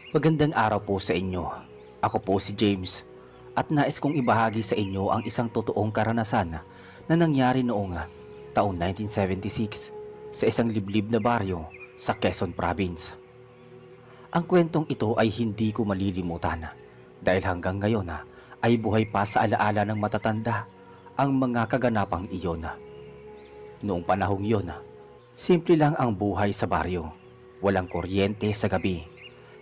Magandang araw po sa inyo. Ako po si James at nais kong ibahagi sa inyo ang isang totoong karanasan na nangyari noong taong 1976 sa isang liblib na baryo sa Quezon Province. Ang kwentong ito ay hindi ko malilimutan dahil hanggang ngayon ay buhay pa sa alaala ng matatanda ang mga kaganapang iyon. Noong panahong iyon, simple lang ang buhay sa baryo. Walang kuryente sa gabi.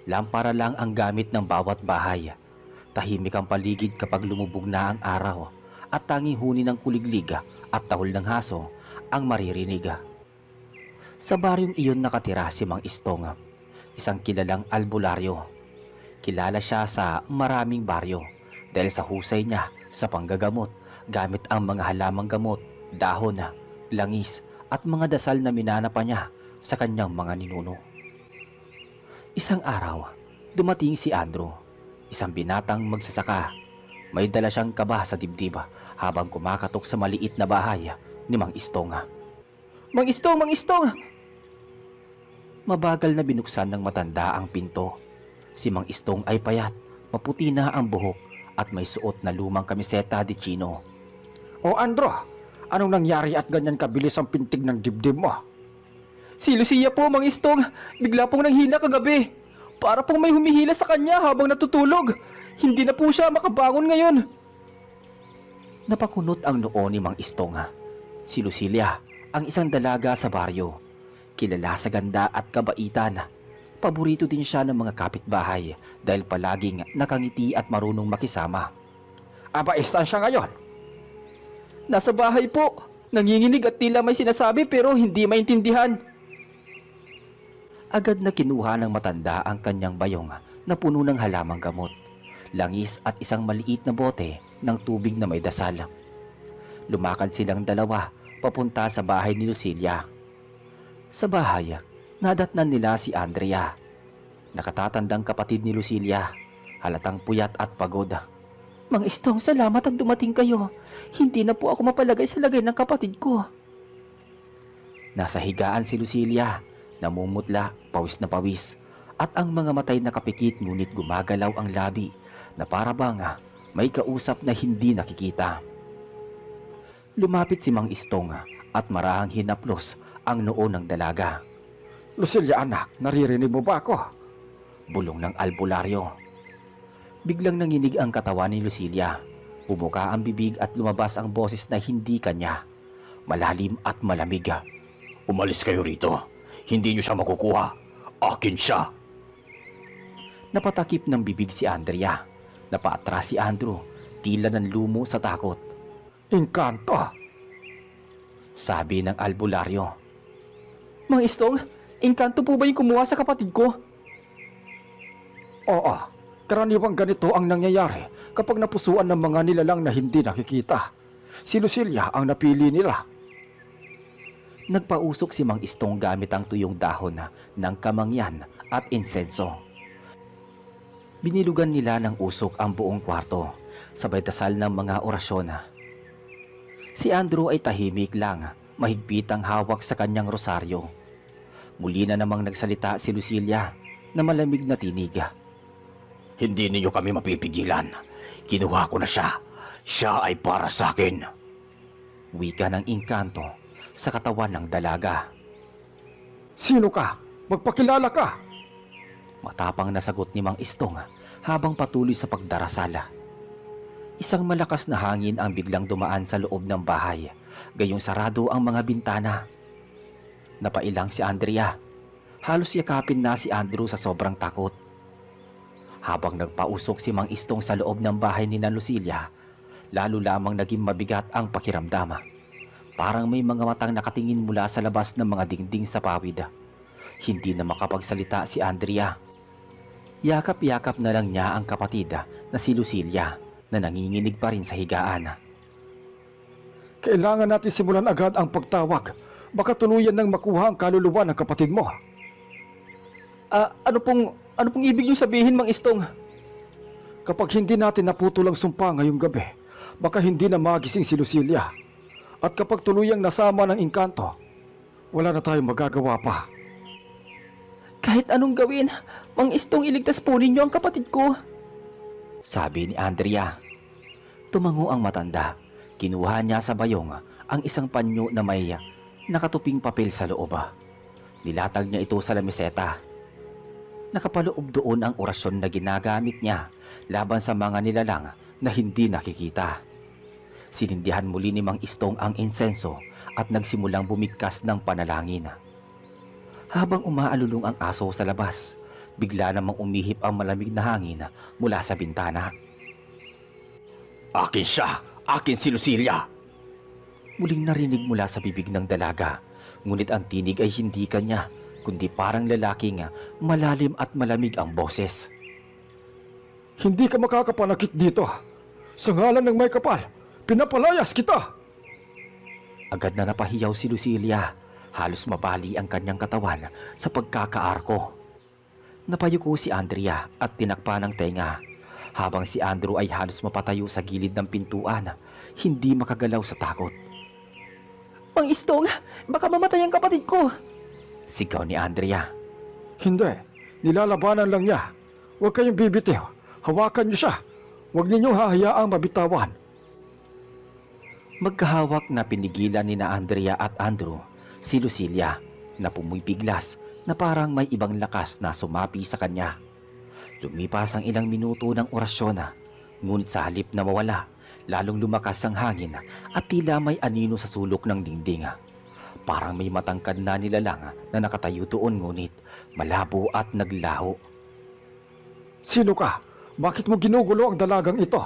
Lampara lang ang gamit ng bawat bahay. Tahimik ang paligid kapag lumubog na ang araw at tanging huni ng kuliglig at tahol ng haso ang maririnig. Sa baryong iyon nakatira si Mang Istong, isang kilalang albularyo. Kilala siya sa maraming baryo dahil sa husay niya sa panggagamot gamit ang mga halamang gamot, dahon, langis at mga dasal na minana pa niya sa kanyang mga ninuno. Isang araw, dumating si Andrew, isang binatang magsasaka. May dala siyang kaba sa dibdib habang kumakatok sa maliit na bahay ni Mang Istong. Mang Istong! Mang Istong! Mabagal na binuksan ng matanda ang pinto. Si Mang Istong ay payat, maputi na ang buhok at may suot na lumang kamiseta de chino. O Andrew, anong nangyari at ganyan kabilis ang pintig ng dibdib mo? Si Lucia po, Mang Istong. Bigla pong nanghina kagabi. Para pong may humihila sa kanya habang natutulog. Hindi na po siya makabangon ngayon. Napakunot ang noo ni Mang Istong. Si Lucilia, ang isang dalaga sa baryo. Kilala sa ganda at kabaitan. Paborito din siya ng mga kapitbahay dahil palaging nakangiti at marunong makisama. Aba, saan siya ngayon? Nasa bahay po. Nanginginig at tila may sinasabi pero hindi maintindihan. Agad na kinuha ng matanda ang kanyang bayong na puno ng halamang gamot, langis at isang maliit na bote ng tubig na may dasal. Lumakad silang dalawa papunta sa bahay ni Lucilia. Sa bahay, nadatnan nila si Andrea, nakatatandang kapatid ni Lucilia, halatang puyat at pagod. Mang Istong, salamat at dumating kayo. Hindi na po ako mapalagay sa lagay ng kapatid ko. Nasa higaan si Lucilia, namumutla, pawis na pawis, at ang mga matay nakapikit ngunit gumagalaw ang labi na para bang may kausap na hindi nakikita. Lumapit si Mang Istong at marahang hinaplos ang noo ng dalaga. Lucilia anak, naririnig mo ba ako? Bulong ng albularyo. Biglang nanginig ang katawan ni Lucilia. Bumuka ang bibig at lumabas ang boses na hindi kanya. Malalim at malamig. Umalis kayo rito. Hindi niyo siya makukuha. Akin siya. Napatakip ng bibig si Andrea. Napaatras si Andrew, tila ng lumo sa takot. Engkanto! Sabi ng albularyo. Mang Istong, engkanto po ba yung kumuha sa kapatid ko? Oo, karaniwang ganito ang nangyayari kapag napusuan ng mga nilalang na hindi nakikita. Si Lucilia ang napili nila. Nagpausok si Mang Istong gamit ang tuyong dahon ng kamangyan at insenso. Binilugan nila ng usok ang buong kwarto, sabay dasal ng mga orasyon. Si Andrew ay tahimik lang, mahigpit ang hawak sa kanyang rosaryo. Muli na namang nagsalita si Lucilia na malamig na tinig. Hindi ninyo kami mapipigilan. Kinuha ko na siya. Siya ay para sa akin. Wika ng engkanto sa katawan ng dalaga. Sino ka? Magpakilala ka! Matapang na sagot ni Mang Istong habang patuloy sa pagdarasala. Isang malakas na hangin ang biglang dumaan sa loob ng bahay, gayong sarado ang mga bintana. Napailang si Andrea. Halos yakapin na si Andrew sa sobrang takot. Habang nagpausok si Mang Istong sa loob ng bahay ni Lucilia, lalo lamang naging mabigat ang pakiramdam. Parang may mga matang nakatingin mula sa labas ng mga dingding sa pawid. Hindi na makapagsalita si Andrea. Yakap-yakap na lang niya ang kapatid na si Lucilia na nanginginig pa rin sa higaan. Kailangan natin simulan agad ang pagtawag. Baka tuluyan nang makuha ang kaluluwa ng kapatid mo. Ano pong ibig niyo sabihin, Mang Istong? Kapag hindi natin naputol ang sumpa ngayong gabi, baka hindi na magising si Lucilia. At kapag tuluyang nasama ng engkanto, wala na tayong magagawa pa. Kahit anong gawin, Mang Istong, iligtas po ninyo ang kapatid ko. Sabi ni Andrea. Tumango ang matanda. Kinuha niya sa bayong ang isang panyo na may nakatuping papel sa loob. Nilatag niya ito sa lamiseta. Nakapaloob doon ang orasyon na ginagamit niya laban sa mga nilalang na hindi nakikita. Sinindihan muli ni Mang Istong ang insenso at nagsimulang bumigkas ng panalangin. Habang umaalulong ang aso sa labas, bigla namang umihip ang malamig na hangin mula sa bintana. Akin siya! Akin si Lucilia! Muling narinig mula sa bibig ng dalaga, ngunit ang tinig ay hindi kanya, kundi parang lalaking malalim at malamig ang boses. Hindi ka makakapanakit dito. Sa ngalan ng may kapal, pinapalayas kita! Agad na napahiyaw si Lucilia. Halos mabali ang kanyang katawan sa pagkakaarko. Napayuko si Andrea at tinakpan ng tenga, habang si Andrew ay halos mapatayo sa gilid ng pintuan, hindi makagalaw sa takot. Mang Istong, baka mamatay ang kapatid ko! Sigaw ni Andrea. Hindi, nilalabanan lang niya. Huwag kayong bibitiw. Hawakan niyo siya. Huwag ninyong hahayaang mabitawan. Magkahawak na pinigilan ni na Andrea at Andrew si Lucilia na pumipiglas na parang may ibang lakas na sumapi sa kanya. Lumipas ang ilang minuto ng orasyon, ngunit sa halip na mawala, lalong lumakas ang hangin at tila may anino sa sulok ng dingding. Parang may matangkad na nilalang na nakatayo doon, ngunit malabo at naglaho. Sino ka? Bakit mo ginugulo ang dalagang ito?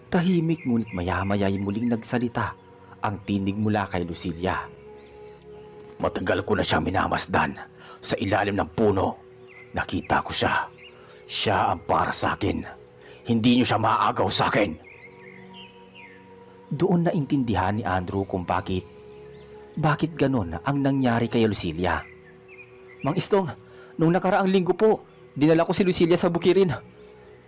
Tahimik ngunit maya-maya'y muling nagsalita ang tinig mula kay Lucilia. Matagal ko na siyang minamasdan sa ilalim ng puno. Nakita ko siya. Siya ang para sa akin. Hindi niyo siya maaagaw sa akin. Doon naintindihan ni Andrew kung bakit ganon ang nangyari kay Lucilia. Mang Istong, nung nakaraang linggo po, dinala ko si Lucilia sa bukirin.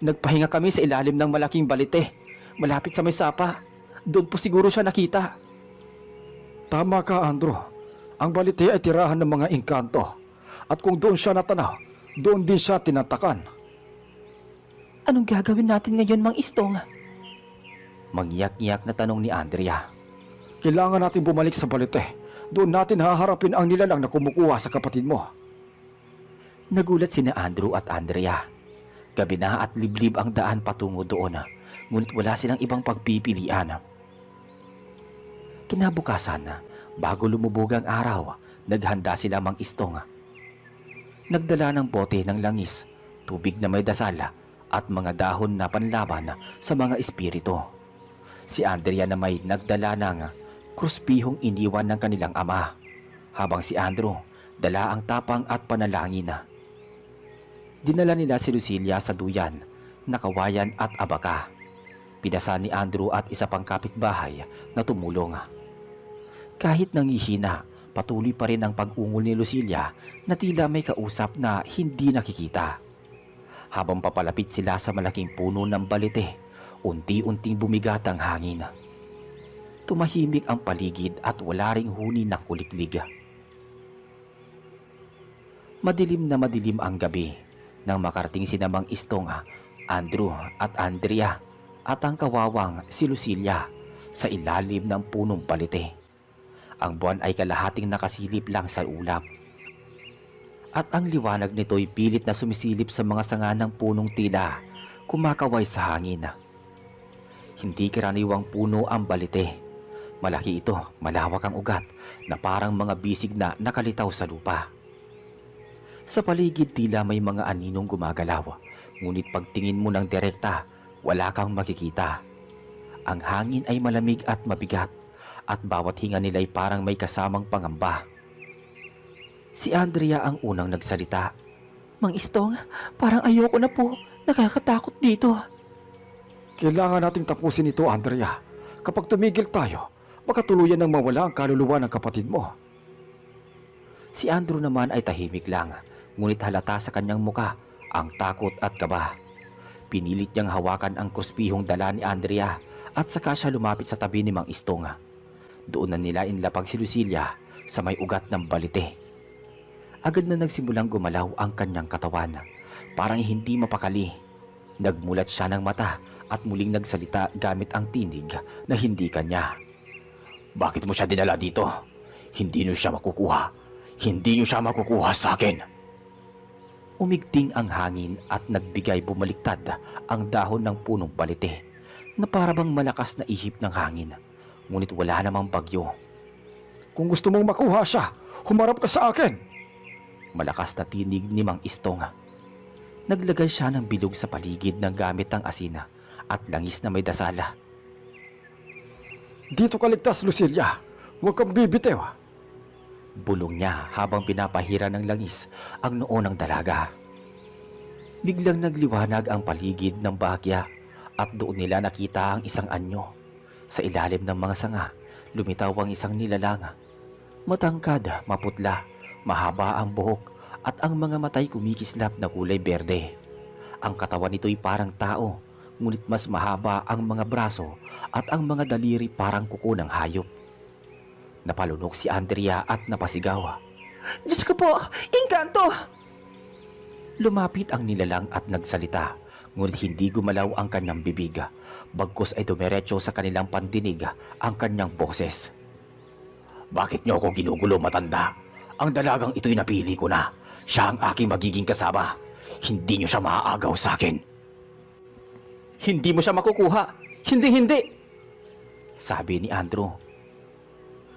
Nagpahinga kami sa ilalim ng malaking balite, malapit sa may sapa. Doon po siguro siya nakita. Tama ka, Andrew. Ang balite ay tirahan ng mga engkanto. At kung doon siya natanaw, doon din siya tinatakan. Anong gagawin natin ngayon, Mang Istong? Mangiyak-ngiyak na tanong ni Andrea. Kailangan natin bumalik sa balite. Doon natin haharapin ang nilalang na kumukuha sa kapatid mo. Nagulat sina Andrew at Andrea. Gabi na at liblib ang daan patungo doon, ngunit wala silang ibang pagpipilian. Kinabukasan, bago lumubog ang araw, naghanda sila Mang Istong. Nagdala ng bote ng langis, tubig na may dasal at mga dahon na panlaban sa mga espiritu. Si Andrea na may nagdala ng kruspihong iniwan ng kanilang ama, habang si Andrew dala ang tapang at panalangin. Dinala nila si Lucilia sa duyan, nakawayan at abaka. Pinasa ni Andrew at isa pang kapitbahay na tumulong. Kahit nangihina, patuloy pa rin ang pag-ungol ni Lucilia na tila may kausap na hindi nakikita. Habang papalapit sila sa malaking puno ng balite, unti-unting bumigat ang hangin. Tumahimik ang paligid at wala ring huni ng kuliklig. Madilim na madilim ang gabi nang makarating sina Mang Istong, Andrew at Andrea at ang kawawang si Lucilia sa ilalim ng punong balite. Ang buwan ay kalahating nakasilip lang sa ulap. At ang liwanag nito'y pilit na sumisilip sa mga sanga ng punong tila kumakaway sa hangin. Hindi karaniwang puno ang balite. Malaki ito, malawak ang ugat na parang mga bisig na nakalitaw sa lupa. Sa paligid tila may mga aninong gumagalaw, ngunit pagtingin mo ng direkta, wala kang makikita. Ang hangin ay malamig at mabigat, at bawat hinga nila'y parang may kasamang pangamba. Si Andrea ang unang nagsalita. Mang Istong, parang ayoko na po. Nakakatakot dito. Kailangan nating tapusin ito, Andrea. Kapag tumigil tayo, baka tuluyan nang mawala ang kaluluwa ng kapatid mo. Si Andrew naman ay tahimik lang, ngunit halata sa kanyang muka ang takot at kaba. Pinilit niyang hawakan ang kruspihong dala ni Andrea at saka siya lumapit sa tabi ni Mang Istong. Doon na nila inlapag si Lucilia sa may ugat ng balite. Agad na nagsimulang gumalaw ang kanyang katawan. Parang hindi mapakali. Nagmulat siya ng mata at muling nagsalita gamit ang tinig na hindi kanya. Bakit mo siya dinala dito? Hindi niyo siya makukuha. Hindi niyo siya makukuha sa akin. Umigting ang hangin at nagbigay bumaliktad ang dahon ng punong balite na parabang malakas na ihip ng hangin. Ngunit wala namang bagyo. Kung gusto mong makuha siya, humarap ka sa akin. Malakas na tinig ni Mang Istong. Naglagay siya ng bilog sa paligid ng gamit ang asina at langis na may dasala. Dito ka ligtas, Lucilia. Huwag kang bibitew. Bulong niya habang pinapahira ng langis ang noo ng dalaga. Biglang nagliwanag ang paligid ng bahagya at doon nila nakita ang isang anyo. Sa ilalim ng mga sanga, lumitaw ang isang nilalang. Matangkad, maputla, mahaba ang buhok at ang mga matay kumikislap na kulay berde. Ang katawan nito'y parang tao, ngunit mas mahaba ang mga braso at ang mga daliri parang kuko ng hayop. Napalunok si Andrea at napasigaw. "Diyos ko po! Engkanto!" Lumapit ang nilalang at nagsalita, ngunit hindi gumalaw ang kanyang bibig. Bagkus ay dumiretso sa kanilang pandinig ang kanyang boses. Bakit niyo ako ginugulo, matanda? Ang dalagang ito'y napili ko na. Siya ang aking magiging kasama. Hindi niyo siya maaagaw sa akin. "Hindi mo siya makukuha! Hindi! Sabi ni Andrew.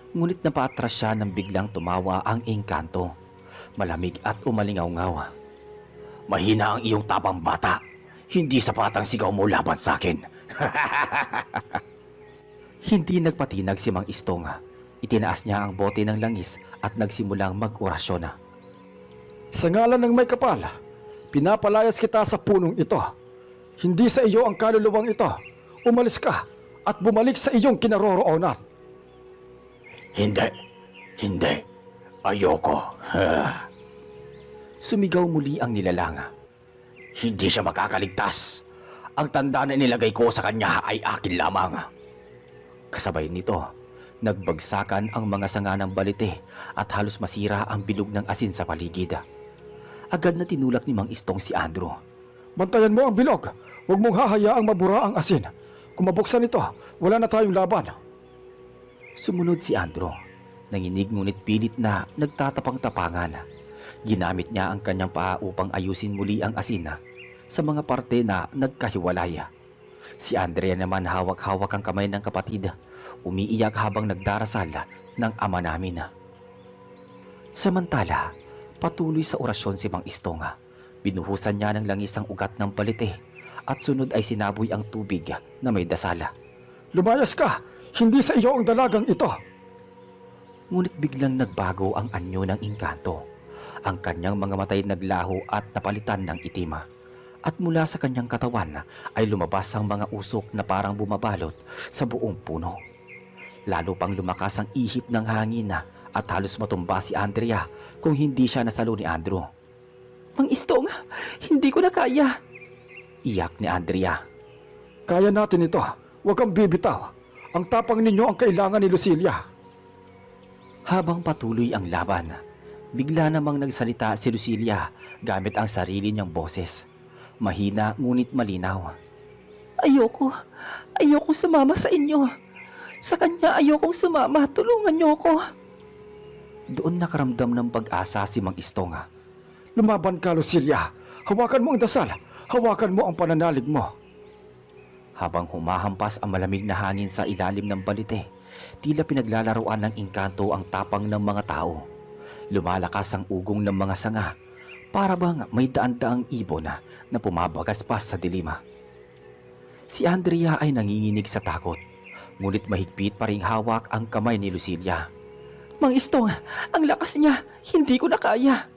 Ngunit napaatras siya nang biglang tumawa ang engkanto. Malamig at umalingaw-ngaw. Mahina ang iyong tapang bata. Hindi sapat ang sigaw mo laban sa akin. Hindi nagpatinag si Mang Istong. Itinaas niya ang bote ng langis at nagsimulang mag-orasyon. Sa ngalan ng may kapal, pinapalayas kita sa punong ito. Hindi sa iyo ang kaluluwang ito. Umalis ka at bumalik sa iyong kinaroroonan. Hindi. Ayoko. Sumigaw muli ang nilalang. Hindi siya makakaligtas. Ang tanda na nilagay ko sa kanya ay akin lamang. Kasabay nito, nagbagsakan ang mga sanga ng balite at halos masira ang bilog ng asin sa paligid. Agad na tinulak ni Mang Istong si Andrew. Bantayan mo ang bilog. Huwag mong hahayaang mabura ang asin. Kung mabuksan ito, wala na tayong laban. Sumunod si Andrew. Nanginig ngunit pilit na nagtatapang-tapangan. Ginamit niya ang kanyang paa upang ayusin muli ang asin sa mga parte na nagkahiwalay. Si Andrea naman hawak-hawak ang kamay ng kapatid, umiiyak habang nagdarasal ng Ama Namin. Samantala, patuloy sa orasyon si Mang Istong. Binuhusan niya ng langis ang ugat ng balite at sunod ay sinaboy ang tubig na may dasala. Lumayas ka! Hindi sa iyo ang dalagang ito. Ngunit biglang nagbago ang anyo ng engkanto. Ang kanyang mga matay naglaho at napalitan ng itim. At mula sa kanyang katawan ay lumabas ang mga usok na parang bumabalot sa buong puno. Lalo pang lumakas ang ihip ng hangin at halos matumba si Andrea kung hindi siya nasalo ni Andrew. "Mang Istong, hindi ko na kaya!" Iyak ni Andrea. Kaya natin ito. Huwag kang bibitaw. Ang tapang ninyo ang kailangan ni Lucilia. Habang patuloy ang laban, bigla namang nagsalita si Lucilia gamit ang sarili niyang boses. Mahina ngunit malinaw. Ayoko sumama sa inyo. Sa kanya ayokong sumama, tulungan niyo ako." Doon nakaramdam ng pag-asa si Mang Istong. Lumaban ka, Lucilia. Hawakan mo ang dasal. Hawakan mo ang pananalig mo. Habang humahampas ang malamig na hangin sa ilalim ng balite, tila pinaglalaroan ng engkanto ang tapang ng mga tao. Lumalakas ang ugong ng mga sanga, para bang may daan-daang ibon na pumabagaspas sa dilima. Si Andrea ay nanginginig sa takot, ngunit mahigpit pa ring hawak ang kamay ni Lucilia. "Mang Istong, ang lakas niya, hindi ko na kaya."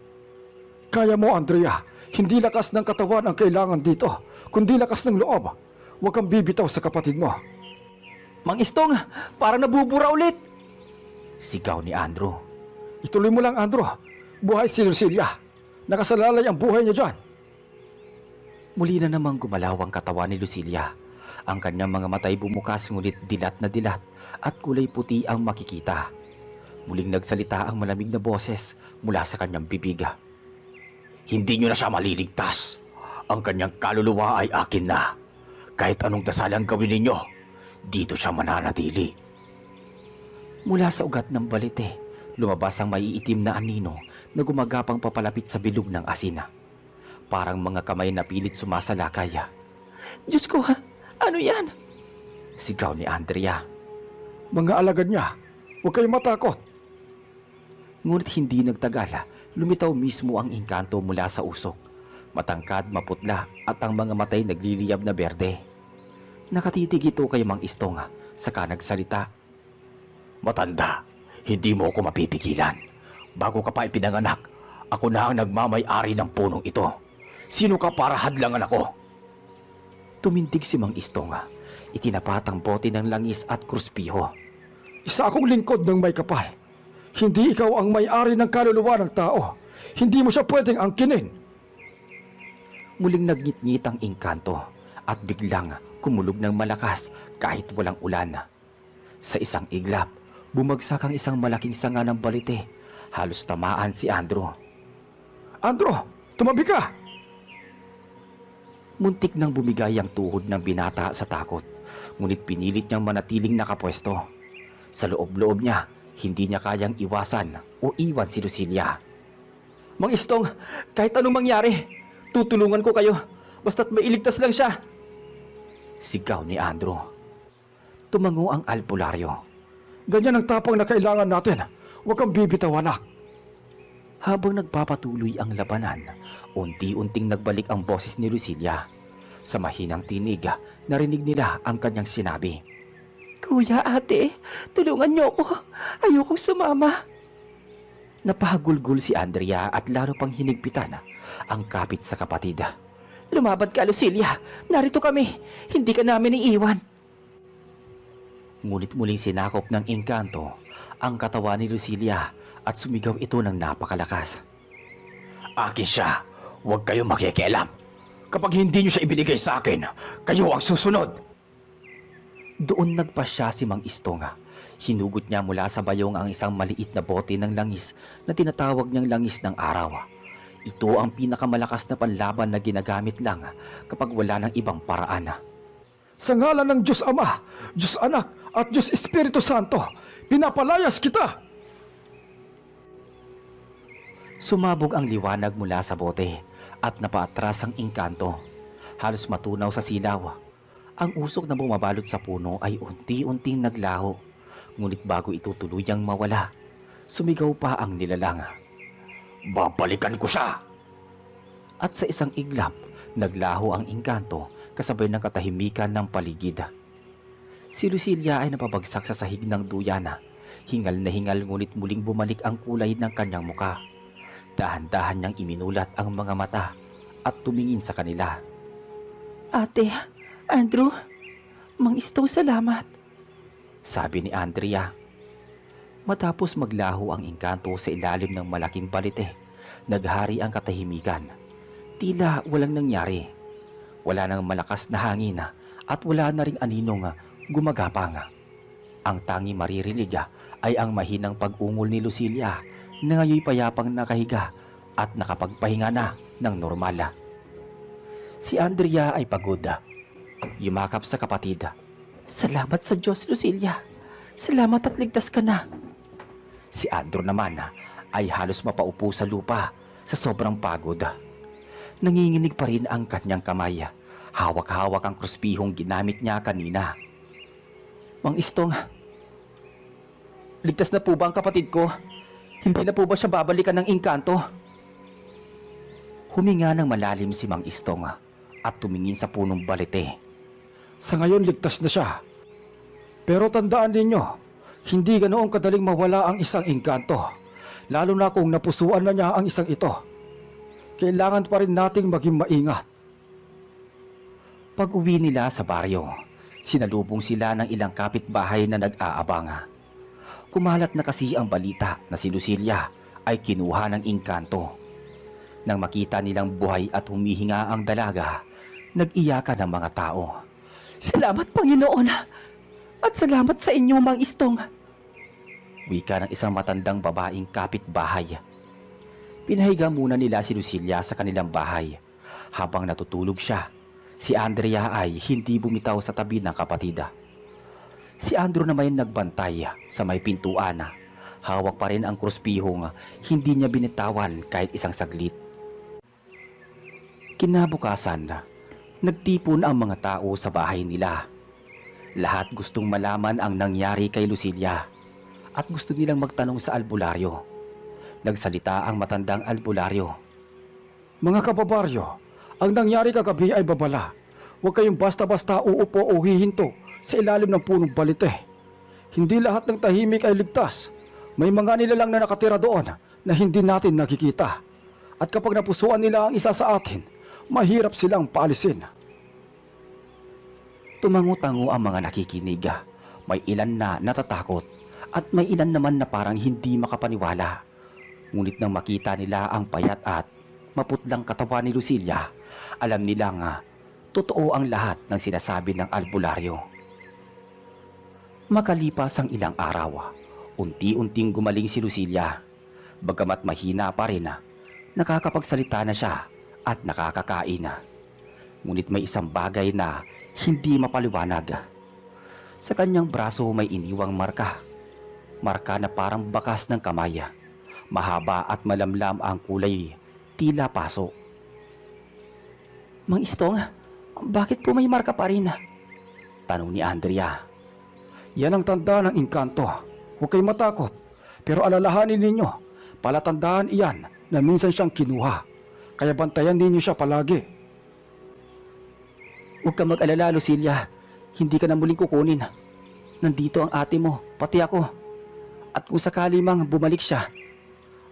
Kaya mo, Andrea. Hindi lakas ng katawan ang kailangan dito, kundi lakas ng loob. Huwag kang bibitaw sa kapatid mo. "Mang Istong, parang nabubura ulit!" Sigaw ni Andrew. Ituloy mo lang, Andrew. Buhay si Lucilia. Nakasalalay ang buhay niya dyan. Muli na namang gumalaw ang katawan ni Lucilia. Ang kanyang mga matay bumukas ngunit dilat na dilat at kulay puti ang makikita. Muling nagsalita ang malamig na boses mula sa kanyang bibig. Hindi niyo na siya maliligtas. Ang kanyang kaluluwa ay akin na. Kahit anong dasal ang gawin ninyo, dito siya mananatili. Mula sa ugat ng balite, lumabas ang maiitim na anino na gumagapang papalapit sa bilog ng asina. Parang mga kamay na pilit sumasalakay. Diyos ko ha! Ano yan? Sigaw ni Andrea. Mga alagad niya, huwag kayong matakot. Ngunit hindi nagtagal, lumitaw mismo ang engkanto mula sa usok. Matangkad, maputla at ang mga matay nagliliyab na berde. Nakatitig ito kay Mang Istong saka nagsalita. Matanda, hindi mo ako mapipigilan. Bago ka pa ipinanganak, ako na ang nagmamay-ari ng punong ito. Sino ka para hadlangan ako? Tumindig si Mang Istong. Itinapat ang bote ng langis at kruspiho. Isa akong lingkod ng may kapal. Hindi ikaw ang may-ari ng kaluluwa ng tao. Hindi mo siya pwedeng angkinin. Muling nagngit-ngit ang engkanto at biglang kumulog ng malakas kahit walang ulan. Sa isang iglap, bumagsak ang isang malaking sanga ng balite. Halos tamaan si Andrew. Andrew, tumabi ka! Muntik nang bumigay ang tuhod ng binata sa takot, ngunit pinilit niyang manatiling nakapwesto. Sa loob-loob niya, hindi niya kayang iwasan o iwan si Lucilia. Mang Istong, kahit anong mangyari, tutulungan ko kayo, basta't mailigtas lang siya. Sigaw ni Andrew. Tumango ang albularyo. Ganyan ang tapang na kailangan natin. Huwag kang bibitaw, anak. Habang nagpapatuloy ang labanan, unti-unting nagbalik ang boses ni Lucilia. Sa mahinang tinig, narinig nila ang kanyang sinabi. Kuya, ate, tulungan niyo ako. Ayokong sumama. Napahagulgol si Andrea at lalo pang hinigpitan ang kapit sa kapatid. Lumaban ka, Lucilia. Narito kami. Hindi ka namin iiwan. Ngunit muling sinakop ng engkanto ang katawan ni Lucilia at sumigaw ito ng napakalakas. Akin siya. Huwag kayong makikialam. Kapag hindi niyo siya ibinigay sa akin, kayo ang susunod. Doon nagpasya si Mang Istong. Hinugot niya mula sa bayong ang isang maliit na bote ng langis na tinatawag niyang langis ng araw. Ito ang pinakamalakas na panlaban na ginagamit lang kapag wala ng ibang paraan. Sa ngalan ng Diyos Ama, Diyos Anak at Diyos Espiritu Santo, pinapalayas kita! Sumabog ang liwanag mula sa bote at napaatras ang engkanto. Halos matunaw sa silaw. Ang usok na bumabalot sa puno ay unti-unting naglaho. Ngunit bago ito tuluyang mawala, sumigaw pa ang nilalang. Babalikan ko siya! At sa isang iglap, naglaho ang engkanto kasabay ng katahimikan ng paligid. Si Lucilia ay napabagsak sa sahig ng duyana. Hingal na hingal ngunit muling bumalik ang kulay ng kanyang muka. Dahan-dahan niyang iminulat ang mga mata at tumingin sa kanila. Ate, Andrew, Mang Istong, salamat. Sabi ni Andrea. Matapos maglaho ang engkanto sa ilalim ng malaking balite, naghari ang katahimikan. Tila walang nangyari. Wala nang malakas na hangin at wala na ring aninong gumagapang. Ang tangi maririnig ay ang mahinang pag-ungol ni Lucilia na ngayoy payapang nakahiga at nakapagpahinga na ng normal. Si Andrea ay pagod. Yumakap sa kapatid. Salamat sa Diyos, Lucilia. Salamat at ligtas ka na. Si Andrew naman ay halos mapaupo sa lupa sa sobrang pagod. Nanginginig pa rin ang kanyang kamay. Hawak-hawak ang kruspihong ginamit niya kanina. Mang Istong, ligtas na po ba ang kapatid ko? Hindi na po ba siya babalikan ng engkanto? Huminga ng malalim si Mang Istong at tumingin sa punong balite. Sa ngayon ligtas na siya. Pero tandaan ninyo, hindi ganoong kadaling mawala ang isang engkanto. Lalo na kung napusuan na niya ang isang ito. Kailangan pa rin nating maging maingat. Pag-uwi nila sa baryo, sinalubong sila ng ilang kapitbahay na nag-aabang. Kumalat na kasi ang balita na si Lucilia ay kinuha ng engkanto. Nang makita nilang buhay at humihinga ang dalaga, nag-iyakan ang mga tao. Salamat, Panginoon! At salamat sa inyo, Mang Istong! Wika ng isang matandang babaeng kapitbahay. Pinahiga muna nila si Lucilia sa kanilang bahay. Habang natutulog siya, si Andrea ay hindi bumitaw sa tabi ng kapatid. Si Andrew naman nagbantay sa may pintuan. Hawak pa rin ang kruspihong hindi niya binitawan kahit isang saglit. Kinabukasan, nagtipon ang mga tao sa bahay nila. Lahat gustong malaman ang nangyari kay Lucilia at gusto nilang magtanong sa albularyo. Nagsalita ang matandang albularyo. Mga kababaryo, ang nangyari kagabi ay babala. Huwag kayong basta-basta uupo o hihinto sa ilalim ng punong balite. Hindi lahat ng tahimik ay ligtas. May mga nilalang na nakatira doon na hindi natin nakikita. At kapag napusuan nila ang isa sa atin, mahirap silang paalisin. Tumango-tango ang mga nakikinig. May ilan na natatakot at may ilan naman na parang hindi makapaniwala. Ngunit nang makita nila ang payat at maputlang katawan ni Lucilia, alam nilang totoo ang lahat ng sinasabi ng albularyo. Makalipas ang ilang araw, unti-unting gumaling si Lucilia. Bagamat mahina pa rin, nakakapagsalita na siya at nakakakain. Ngunit may isang bagay na hindi mapaliwanag. Sa kanyang braso may iniwang marka. Marka na parang bakas ng kamay. Mahaba at malamlam ang kulay, tila paso. Mang Istong, bakit po may marka pa rin? Tanong ni Andrea. Yan ang tanda ng engkanto. Huwag kayong matakot. Pero alalahanin ninyo, palatandaan iyan na minsan siyang kinuha. Kaya bantayan ninyo siya palagi. Huwag ka mag-alala, Lucilia. Hindi ka na muling kukunin. Nandito ang ate mo, pati ako. At kung sakali mang bumalik siya,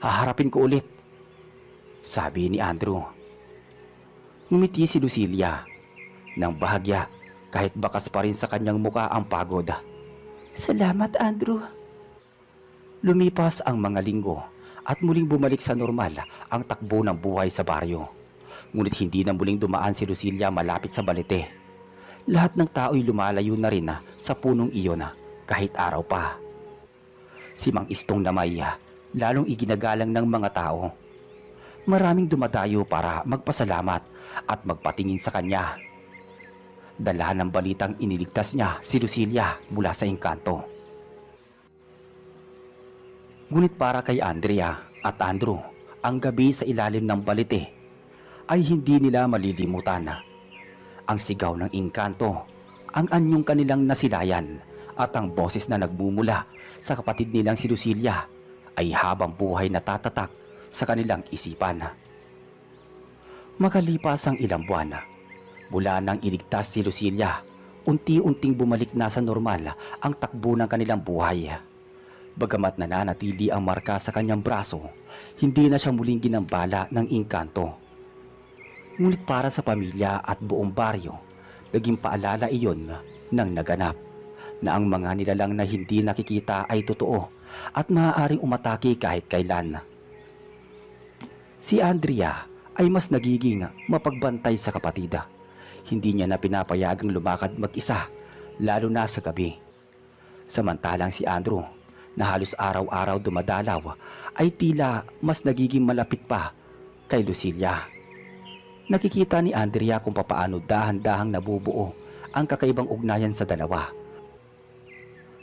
haharapin ko ulit. Sabi ni Andrew. Ngumiti si Lucilia. Nang bahagya, kahit bakas pa rin sa kanyang muka ang pagod. Salamat, Andrew. Lumipas ang mga linggo at muling bumalik sa normal ang takbo ng buhay sa baryo. Ngunit hindi na muling dumaan si Lucilia malapit sa balete. Lahat ng tao'y lumalayo na rin sa punong iyon kahit araw pa. Si Mang Istong na may lalong iginagalang ng mga tao. Maraming dumadayo para magpasalamat at magpatingin sa kanya. Dala ng balitang iniligtas niya si Lucilia mula sa engkanto. Ngunit para kay Andrea at Andrew, ang gabi sa ilalim ng balite ay hindi nila malilimutan. Ang sigaw ng engkanto, ang anyong kanilang nasilayan at ang boses na nagmumula sa kapatid nilang si Lucilia ay habang buhay natatatak sa kanilang isipan. Makalipas ang ilang buwan, mula nang iligtas si Lucilia, unti-unting bumalik na sa normal ang takbo ng kanilang buhay. Bagamat nananatili ang marka sa kanyang braso, hindi na siya muling ginambala ng engkanto. Ngunit para sa pamilya at buong baryo, naging paalala iyon ng naganap na ang mga nilalang na hindi nakikita ay totoo at maaaring umatake kahit kailan. Si Andrea ay mas nagiging mapagbantay sa kapatid. Hindi niya na pinapayagang lumakad mag-isa, lalo na sa gabi. Samantalang si Andrew, na halos araw-araw dumadalaw, ay tila mas nagiging malapit pa kay Lucilia. Nakikita ni Andrea kung papaano dahan-dahang nabubuo ang kakaibang ugnayan sa dalawa.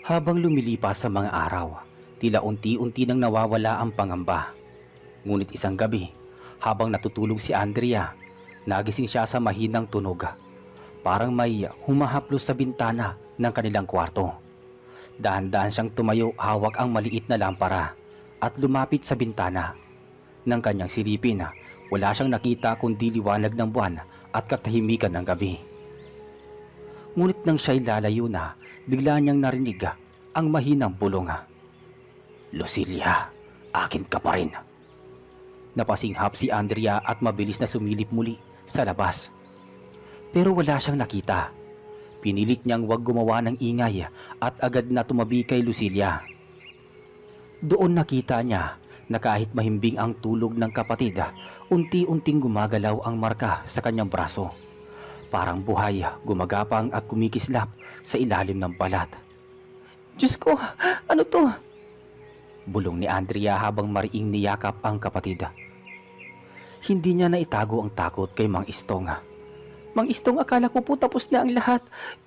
Habang lumilipas sa mga araw, tila unti-unti nang nawawala ang pangamba. Ngunit isang gabi, habang natutulog si Andrea, nagising siya sa mahinang tunog. Parang may humahaplos sa bintana ng kanilang kwarto. Dahan-dahan siyang tumayo, hawak ang maliit na lampara at lumapit sa bintana. Nang kanyang silipin, wala siyang nakita kundi liwanag ng buwan at katahimikan ng gabi. Ngunit nang siya'y lalayo na, bigla niyang narinig ang mahinang bulong. Lucilia, akin ka pa rin. Napasinghap si Andrea at mabilis na sumilip muli sa labas. Pero wala siyang nakita. Pinilit niyang huwag gumawa ng ingay at agad na tumabi kay Lucilia. Doon nakita niya na kahit mahimbing ang tulog ng kapatid, unti-unting gumagalaw ang marka sa kanyang braso. Parang buhay, gumagapang at kumikislap sa ilalim ng balat. Diyos ko, ano to? Bulong ni Andrea habang mariing niyakap ang kapatid. Hindi niya naitago ang takot kay Mang Istong. Mang Istong, akala ko po tapos na ang lahat.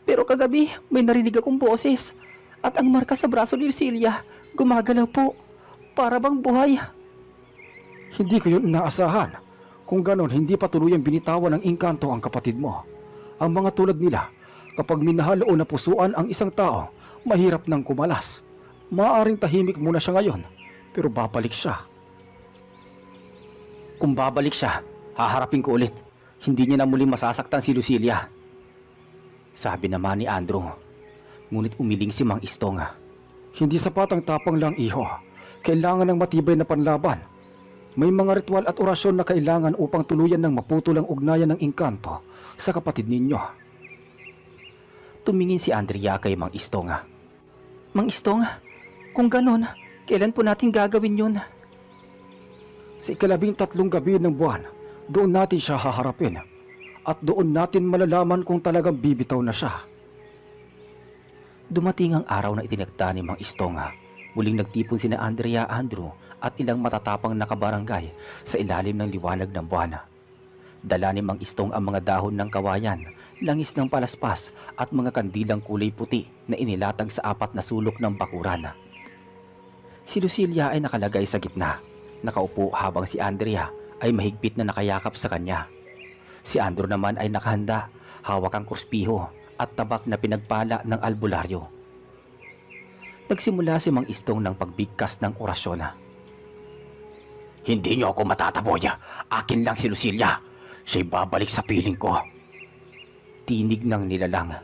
Pero kagabi may narinig akong boses. At ang marka sa braso ni Lucilia, gumagalaw po. Para bang buhay. Hindi ko yun inaasahan. Kung ganon, hindi pa tuluyang binitawan ng engkanto ang kapatid mo. Ang mga tulad nila, kapag minahal o napusuan ang isang tao, mahirap nang kumalas. Maaaring tahimik muna siya ngayon, pero babalik siya. Kung babalik siya, haharapin ko ulit. Hindi niya na muling masasaktan si Lucilia. Sabi naman ni Andrew. Ngunit umiling si Mang Istong. Hindi sapat ang tapang lang, iho. Kailangan ng matibay na panlaban. May mga ritual at orasyon na kailangan upang tuluyan ng maputol ang ugnayan ng engkanto sa kapatid ninyo. Tumingin si Andrea kay Mang Istong. Mang Istong, kung ganon, kailan po natin gagawin yun? Sa 13 gabi ng buwan, doon natin siya haharapin. At doon natin malalaman kung talagang bibitaw na siya. Dumating ang araw na itinagda ni Mang Istong. Muling nagtipon sina Andrea, Andrew at ilang matatapang nakabarangay sa ilalim ng liwanag ng buwan. Dala ni Mang Istong ang mga dahon ng kawayan, langis ng palaspas at mga kandilang kulay puti na inilatag sa 4 na sulok ng bakuran. Si Lucilia ay nakalagay sa gitna, nakaupo habang si Andrea ay mahigpit na nakayakap sa kanya. Si Andrew naman ay nakahanda, hawak ang kurspiho at tabak na pinagpala ng albularyo. Nagsimula si Mang Istong ng pagbigkas ng orasyon. Hindi niyo ako matataboy. Akin lang si Lucilia. Siya'y babalik sa piling ko. Tinig ng nilalang.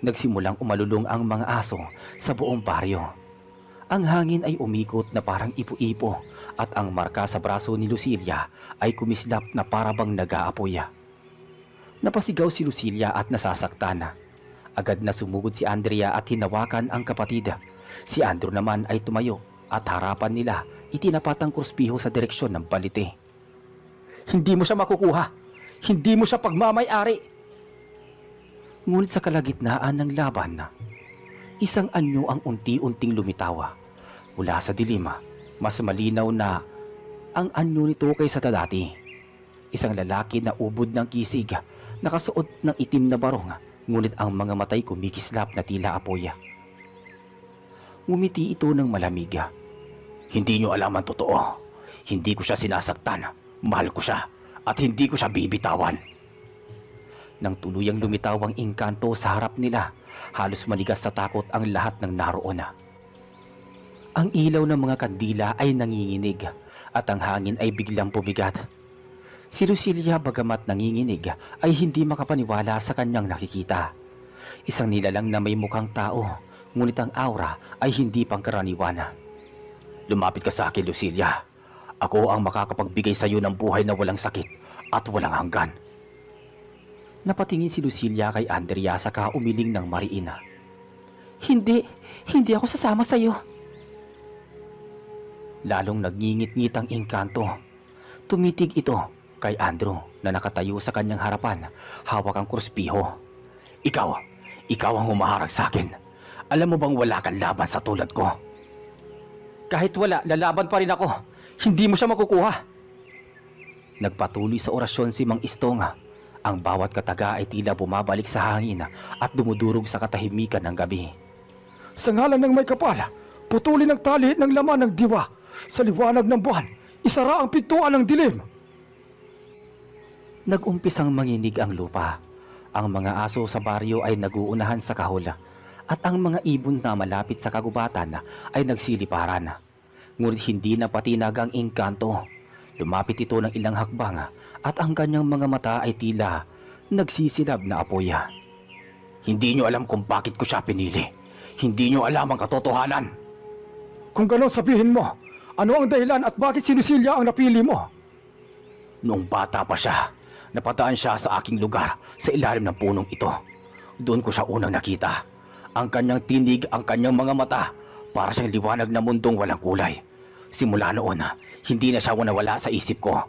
Nagsimulang umalulong ang mga aso sa buong baryo. Ang hangin ay umikot na parang ipo-ipo at ang marka sa braso ni Lucilia ay kumislap na parabang nag-aapoy. Napasigaw si Lucilia at nasasaktan. Agad na sumugod si Andrea at hinawakan ang kapatid. Si Andrew naman ay tumayo at harapan nila itinapat ang kurspiho sa direksyon ng balite. Hindi mo siya makukuha. Hindi mo siya pagmamay-ari. Ngunit sa kalagitnaan ng laban, isang anyo ang unti-unting lumitawa. Mula sa dilim, mas malinaw na ang anyo nito kaysa dati. Isang lalaki na ubod ng kisig, nakasuot ng itim na barong, ngunit ang mga matay kumikislap na tila apoy. Ngumiti ito ng malamig. Hindi niyo alam ang totoo. Hindi ko siya sinasaktan. Mahal ko siya at hindi ko siya bibitawan. Nang tuluyang lumitaw ang engkanto sa harap nila, halos manigas sa takot ang lahat ng naroon. Ang ilaw ng mga kandila ay nanginginig at ang hangin ay biglang pumigat. Si Lucilia, bagamat nanginginig, ay hindi makapaniwala sa kanyang nakikita. Isang nilalang na may mukhang tao, ngunit ang aura ay hindi pangkaraniwan. Lumapit ka sa akin, Lucilia. Ako ang makakapagbigay sa iyo ng buhay na walang sakit at walang hanggan. Napatingin si Lucilia kay Andrea saka umiling ng mariin. Hindi ako sasama sa iyo. Lalong nagngingit-ngit ang engkanto. Tumitig ito kay Andrew na nakatayo sa kanyang harapan, hawak ang kurspiho. Ikaw ang humaharang sa akin. Alam mo bang wala kang laban sa tulad ko? Kahit wala, lalaban pa rin ako. Hindi mo siya makukuha. Nagpatuloy sa orasyon si Mang Istong. Ang bawat kataga ay tila bumabalik sa hangin at dumudurog sa katahimikan ng gabi. Sa ngalan ng may kapal, putulin ang tali ng laman ng diwa. Sa liwanag ng buwan, isara ang pintuan ng dilim. Nag-umpisang manginig ang lupa. Ang mga aso sa baryo ay naguunahan sa kahol at ang mga ibon na malapit sa kagubatan ay nagsiliparan. Ngunit hindi na patinag ang engkanto. Lumapit ito ng ilang hakbang at ang kanyang mga mata ay tila nagsisilab na apoy. Hindi niyo alam kung bakit ko siya pinili. Hindi niyo alam ang katotohanan. Kung ganon, sabihin mo, ano ang dahilan at bakit si Lucilia ang napili mo? Noong bata pa siya, napadaan siya sa aking lugar sa ilalim ng punong ito. Doon ko siya unang nakita. Ang kanyang tinig, ang kanyang mga mata, para siyang liwanag na mundong walang kulay. Simula noon, hindi na siya nawala sa isip ko.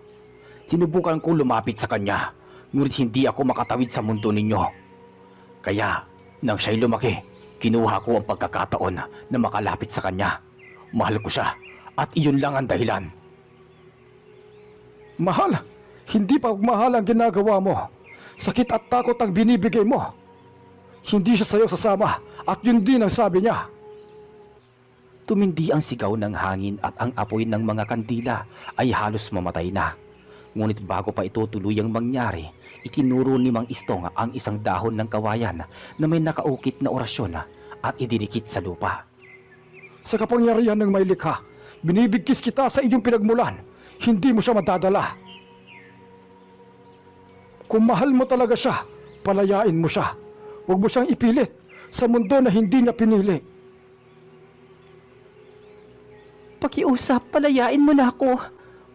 Sinubukan ko lumapit sa kanya, ngunit hindi ako makatawid sa mundo ninyo. Kaya, nang siya'y lumaki, kinuha ko ang pagkakataon na makalapit sa kanya. Mahal ko siya At iyon lang ang dahilan. Mahal, hindi pagmahal ang ginagawa mo. Sakit at takot ang binibigay mo. Hindi siya sa'yo sasama at yun din ang sabi niya. Tumindi ang sigaw ng hangin at ang apoy ng mga kandila ay halos mamatay na. Ngunit bago pa ito tuluyang mangyari, itinuro ni Mang Istong ang isang dahon ng kawayan na may nakaukit na orasyon at idinikit sa lupa. Sa kapangyarihan ng may likha, binibigkis kita sa iyong pinagmulan. Hindi mo siya madadala. Kung mahal mo talaga siya, palayain mo siya. Huwag mo siyang ipilit sa mundo na hindi niya pinili. Pakiusap, palayain mo na ako.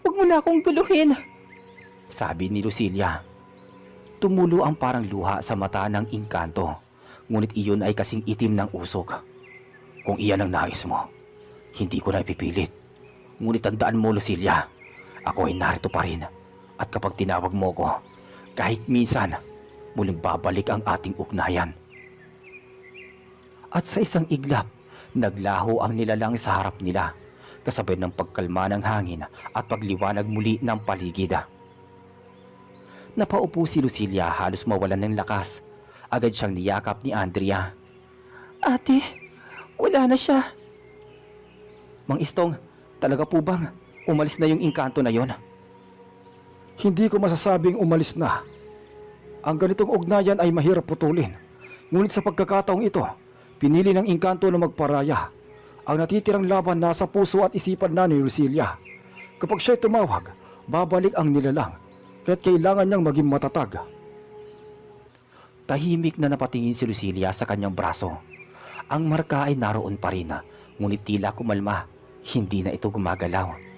Huwag mo na akong guluhin. Sabi ni Lucilia. Tumulo ang parang luha sa mata ng engkanto, ngunit iyon ay kasing itim ng usok. Kung iyan ang nais mo, hindi ko na ipipilit. Ngunit tandaan mo, Lucilia, ako ay narito pa rin. At kapag tinawag mo ko, kahit minsan, muling babalik ang ating ugnayan. At sa isang iglap, naglaho ang nilalang sa harap nila, kasabay ng pagkalma ng hangin at pagliwanag muli ng paligid. Napaupo si Lucilia halos mawalan ng lakas. Agad siyang niyakap ni Andrea. Ate, wala na siya. Mang Istong, talaga po bang umalis na yung engkanto na yon? Hindi ko masasabing umalis na. Ang ganitong ugnayan ay mahirap putulin. Ngunit sa pagkakataong ito, pinili ng engkanto na magparaya. Ang natitirang laban nasa puso at isipan na ni Lucilia. Kapag siya'y tumawag, babalik ang nilalang. Kaya't kailangan niyang maging matatag. Tahimik na napatingin si Lucilia sa kanyang braso. Ang marka ay naroon pa rin, ngunit tila kumalma. Hindi na ito gumagalaw.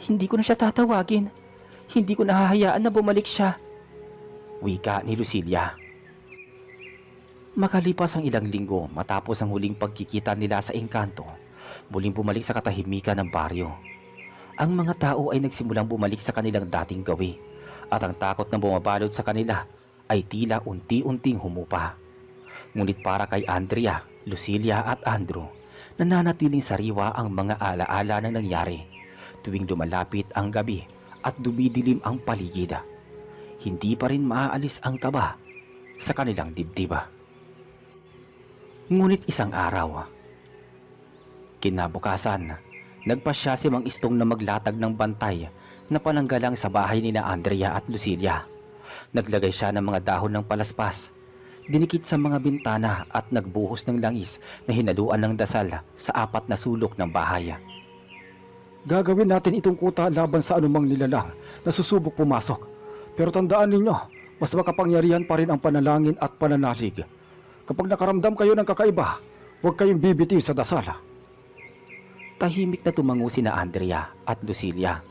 Hindi ko na siya tatawagin. Hindi ko nahahayaan na bumalik siya. Wika ni Lucilia. Makalipas ang ilang linggo matapos ang huling pagkikita nila sa engkanto, muling bumalik sa katahimikan ng baryo. Ang mga tao ay nagsimulang bumalik sa kanilang dating gawi at ang takot na bumabalot sa kanila ay tila unti-unting humupa. Ngunit para kay Andrea, Lucilia at Andrew, nananatiling sariwa ang mga alaala ng nangyari tuwing lumalapit ang gabi at dumidilim ang paligid. Hindi pa rin maaalis ang kaba sa kanilang dibdib. Ngunit isang araw, kinabukasan, nagpasya si Mang Istong na maglatag ng bantay na pananggalang sa bahay ni na Andrea at Lucilia. Naglagay siya ng mga dahon ng palaspas, dinikit sa mga bintana at nagbuhos ng langis na hinaluan ng dasal sa apat na sulok ng bahay. Gagawin natin itong kuta laban sa anumang nilalang na susubok pumasok. Pero tandaan ninyo, mas makapangyarihan pa rin ang panalangin at pananalig. Kapag nakaramdam kayo ng kakaiba, huwag kayong bibitiw sa dasal. Tahimik na tumango sina Andrea at Lucilia.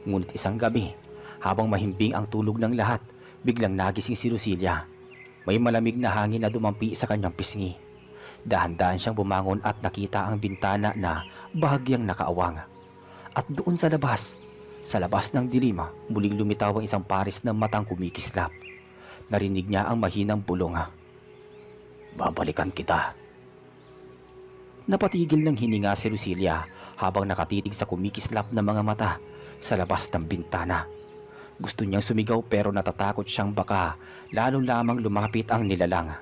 Ngunit isang gabi, habang mahimbing ang tulog ng lahat, biglang nagising si Lucilia. May malamig na hangin na dumampi sa kanyang pisngi. Dahan-dahan siyang bumangon at nakita ang bintana na bahagyang nakaawang. At doon sa labas ng dilim, muling lumitaw ang isang pares ng matang kumikislap. Narinig niya ang mahinang bulong. Babalikan kita. Napatigil ng hininga si Lucilia habang nakatitig sa kumikislap na mga mata sa labas ng bintana. Gusto niyang sumigaw pero natatakot siyang baka lalo lamang lumapit ang nilalang.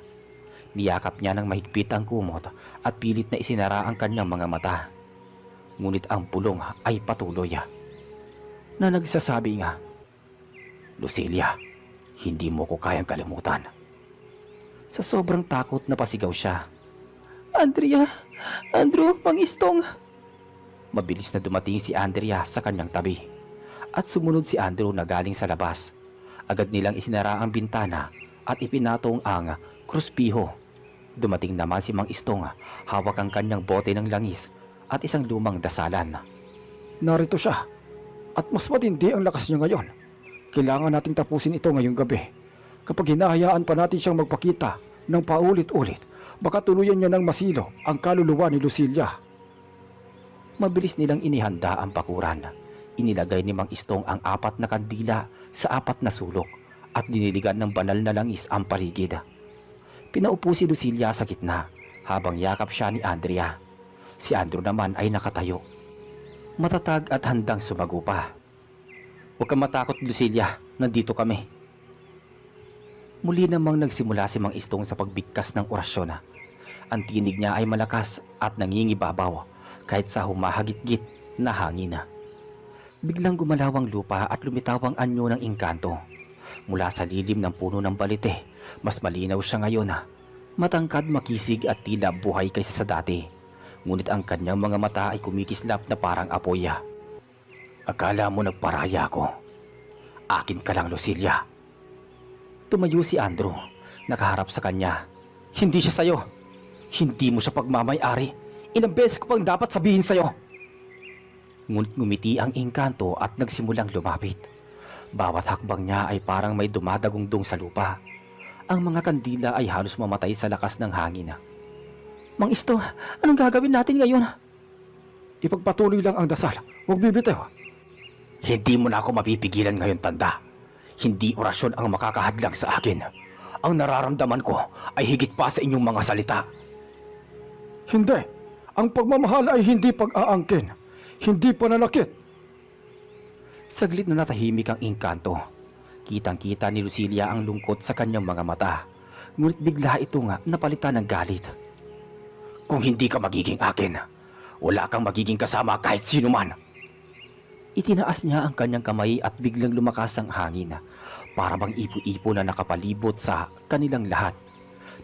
Niyakap niya ng mahigpit ang kumot at pilit na isinara ang kanyang mga mata. Ngunit ang bulong ay patuloy na nagsasabi nga, Lucilia, hindi mo ko kayang kalimutan. Sa sobrang takot napasigaw siya. Andrea, Andrew, Mang Istong. Mabilis na dumating si Andrea sa kanyang tabi at sumunod si Andrew na galing sa labas. Agad nilang isinara ang bintana at ipinatong ang kruspiho. Dumating naman si Mang Istong, hawak ang kanyang bote ng langis at isang lumang dasalan. Narito siya at mas matindi ang lakas niya ngayon. Kailangan nating tapusin ito ngayong gabi. Kapag hinahayaan pa natin siyang magpakita ng paulit-ulit, baka tuluyan niya ng masilo ang kaluluwa ni Lucilia. Mabilis nilang inihanda ang bakuran. Inilagay ni Mang Istong ang apat na kandila sa apat na sulok at diniligan ng banal na langis ang paligid. Pinaupo si Lucilia sa gitna habang yakap siya ni Andrea. Si Andrew naman ay nakatayo. matatag at handang sumago pa. "Huwag kang matakot, Lucilia, nandito kami." Muli namang nagsimula si Mang Istong sa pagbigkas ng orasyon. Ang tinig niya ay malakas at nangingibabaw kahit sa humahagit-git na hangin. Biglang gumalaw ang lupa at lumitaw ang anyo ng engkanto. Mula sa lilim ng puno ng balite, mas malinaw siya ngayon. Matangkad, makisig at tila buhay kaysa sa dati. Ngunit ang kanyang mga mata ay kumikislap na parang apoy. Akala mo nagparaya ako? Akin ka lang, Lucilia. Tumayo si Andrew, nakaharap sa kanya. "Hindi siya sayo. Hindi mo siya pagmamay-ari. Ilang beses ko pang dapat sabihin sa'yo." Ngunit ngumiti ang engkanto at nagsimulang lumapit. Bawat hakbang niya ay parang may dumadagungdong sa lupa. Ang mga kandila ay halos mamatay sa lakas ng hangin. "Mang Isto, anong gagawin natin ngayon?" Ipagpatuloy lang ang dasal. Huwag bibitaw. Hindi mo na ako mapipigilan ngayon, tanda. Hindi orasyon ang makakahadlang sa akin. Ang nararamdaman ko ay higit pa sa inyong mga salita. Hindi. Ang pagmamahal ay hindi pag-aangkin. Hindi pananakit. Saglit na natahimik ang engkanto. Kitang-kita ni Lucilia ang lungkot sa kanyang mga mata. Ngunit bigla ito nga napalitan ng galit. Kung hindi ka magiging akin, wala kang magiging kasama kahit sino man. Itinaas niya ang kanyang kamay at biglang lumakas ang hangin. Para bang ipo-ipo na nakapalibot sa kanilang lahat.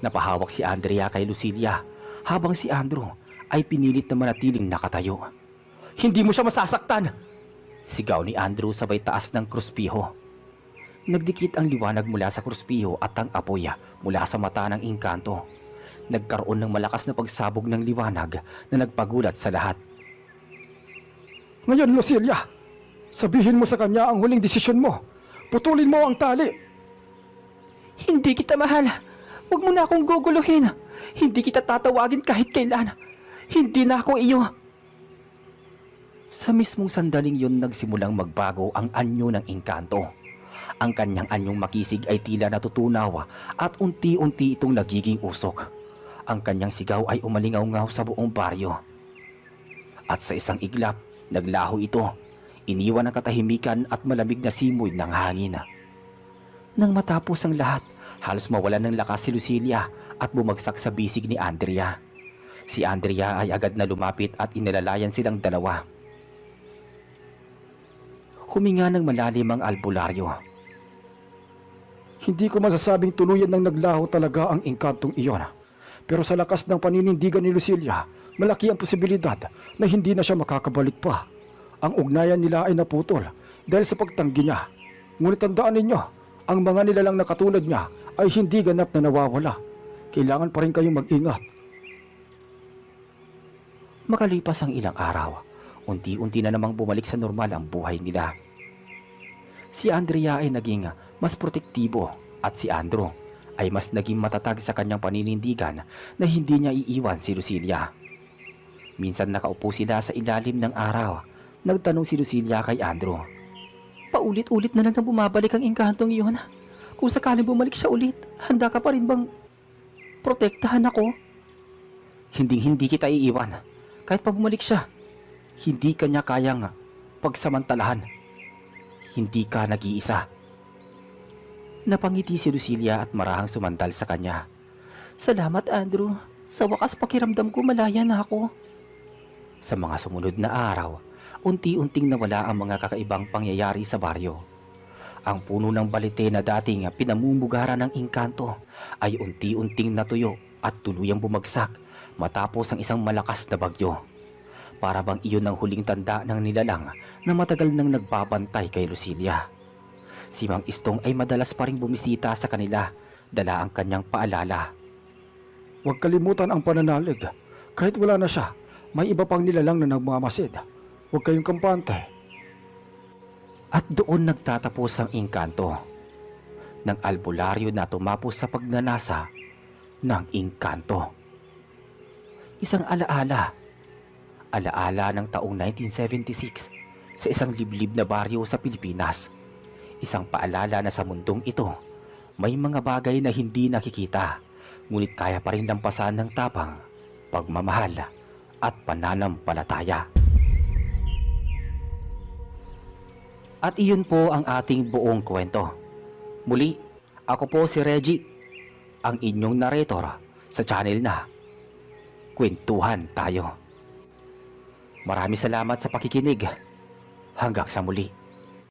Napahawak si Andrea kay Lucilia habang si Andrew ay pinilit na manatiling nakatayo. "Hindi mo siya masasaktan!" Sigaw ni Andrew sabay taas ng kruspiho. Nagdikit ang liwanag mula sa kruspiho at ang apoy mula sa mata ng engkanto. Nagkaroon ng malakas na pagsabog ng liwanag na nagpagulat sa lahat. Ngayon, Lucilia, sabihin mo sa kanya ang huling desisyon mo. Putulin mo ang tali. "Hindi kita mahal. Huwag mo na akong guguluhin. Hindi kita tatawagin kahit kailan. Hindi na ako iyo." Sa mismong sandaling yun nagsimulang magbago ang anyo ng engkanto. Ang kanyang anyong makisig ay tila natutunaw at unti-unti itong nagiging usok. Ang kanyang sigaw ay umalingaw-ngaw sa buong baryo. At sa isang iglap, naglaho ito. Iniwan ang katahimikan at malamig na simoy ng hangin. Nang matapos ang lahat, halos mawalan ng lakas si Lucilia at bumagsak sa bisig ni Andrea. Si Andrea ay agad na lumapit at inilalayan silang dalawa. Huminga ng malalim ang albularyo. Hindi ko masasabing tuluyan ng naglaho talaga ang engkantong iyon. Pero sa lakas ng paninindigan ni Lucilia, malaki ang posibilidad na hindi na siya makakabalik pa. Ang ugnayan nila ay naputol dahil sa pagtanggi niya. Ngunit tandaan ninyo, ang mga nilalang na katulad niya ay hindi ganap na nawawala. Kailangan pa rin kayong mag-ingat. Makalipas ang ilang araw, unti-unti na namang bumalik sa normal ang buhay nila. Si Andrea ay naging mas protektibo at si Andrew ay mas naging matatag sa kanyang paninindigan na hindi niya iiwan si Lucilia. Minsan nakaupo sila sa ilalim ng araw. Nagtanong si Lucilia kay Andrew. "Paulit-ulit na lang na bumabalik ang engkantong iyon. Kung sakaling bumalik siya ulit, handa ka pa rin bang protektahan ako?" Hindi kita iiwan. Kahit pa bumalik siya, hindi ka niya kayang pagsamantalahan. Hindi ka nag-iisa. Napangiti si Lucilia at marahang sumandal sa kanya. "Salamat, Andrew. Sa wakas pakiramdam ko malaya na ako." Sa mga sumunod na araw, unti-unting nawala ang mga kakaibang pangyayari sa baryo. Ang puno ng balite na dating pinamumugaran ng engkanto ay unti-unting natuyo at tuluyang bumagsak matapos ang isang malakas na bagyo. Para bang iyon ang huling tanda ng nilalang na matagal nang nagbabantay kay Lucilia. Si Mang Istong ay madalas pa ring bumisita sa kanila, dala ang kanyang paalala. Huwag kalimutan ang pananalig. Kahit wala na siya, may iba pang nilalang na nagmamasid. Huwag kayong kampante. At doon nagtatapos ang engkanto ng albularyo na tumapos sa pagnanasa ng engkanto. Isang alaala ng taong 1976 sa isang liblib na baryo sa Pilipinas. Isang paalala na sa mundong ito, may mga bagay na hindi nakikita, ngunit kaya pa rin lampasan ng tapang, pagmamahal at pananampalataya. At iyon po ang ating buong kwento. Muli, ako po si Reggie, ang inyong narrator sa channel na Kwentuhan Tayo. Maraming salamat sa pakikinig. Hanggang sa muli.